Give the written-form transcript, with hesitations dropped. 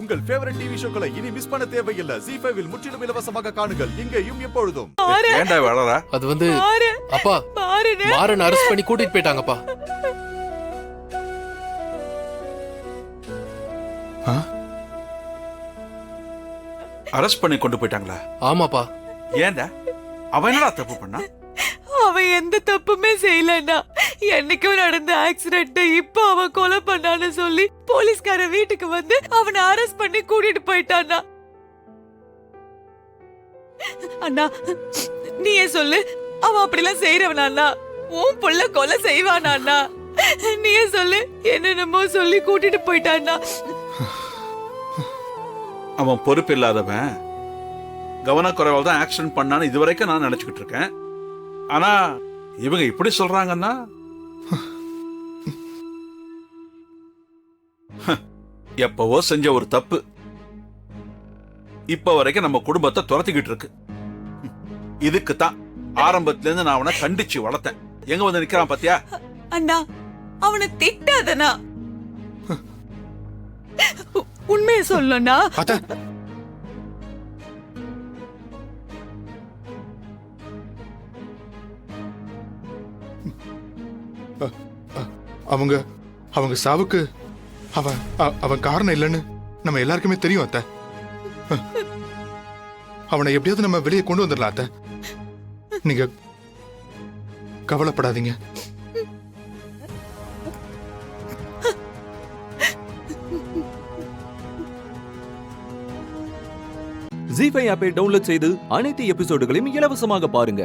உங்கள் favourite TV ஷோக்களை இனி miss பண்ண தேவையில்லை. ZEE5 இல் முற்றிலும் இலவசமாக காணுங்கள். இங்கேயும் எப்பொழுதும். ஏன்டா வளரா? அது வந்து அப்பா மாறன் அரெஸ்ட் பண்ணி கூட்டிட்டு போயிட்டாங்கப்பா. அரெஸ்ட் பண்ணி கொண்டு போயிட்டாங்களா? ஆமாப்பா. ஏன்டா அவன் என்னடா தப்பு பண்ணா? அவன் எந்த தப்புமே செய்யலன்னா என்னைக்கோ நடந்த ஆக்சிடென்ட் இப்ப அவன் கொலை பண்ணான்னு சொல்லி போலீஸ்கார வீட்டுக்கு வந்து அவனை அரெஸ்ட் பண்ணி கூட்டிட்டு போயிட்டான்னா. அண்ணா நீயே சொல்லு, அவன் அப்படிலாம் செய்யறவனா? உன் புள்ள கொலை செய்வானா? நீயே சொல்லு. என்னென்னமோ சொல்லி கூட்டிட்டு போயிட்டான்னா. அவன் பொறுப்பு இல்லாதவன், கவனக்குறைவால் தான் ஆக்சிடென்ட் பண்ணான்னு இதுவரைக்கும் நான் நினைச்சுக்கிட்டு இருக்கேன். ஆனா இவங்க இப்படி சொல்றாங்கன்னா எப்பவோ செஞ்ச ஒரு தப்பு இப்ப வரைக்கும் நம்ம குடும்பத்தை துரத்திக்கிட்டு இருக்கு. இதுக்கு தான் ஆரம்பத்துல இருந்து நான் அவனை கண்டிச்சு வளர்த்தேன். எங்க வந்து நிக்கிறான் பாத்தியா? அண்ணா அவனை திட்டாதனா. உண்மையை சொல்லனா? அவங்க சாவுக்கு அவன் காரணம் இல்லைன்னு நம்ம எல்லாருக்குமே தெரியும் அத்தை. அவனை எப்படியாவது நம்ம வெளியே கொண்டு வந்துடலாம் அத்தை. நீங்க கவலைப்படாதீங்க. ZEE5 ஆப்பை டவுன்லோட் செய்து அனைத்து எபிசோடுகளையும் இலவசமாக பாருங்க.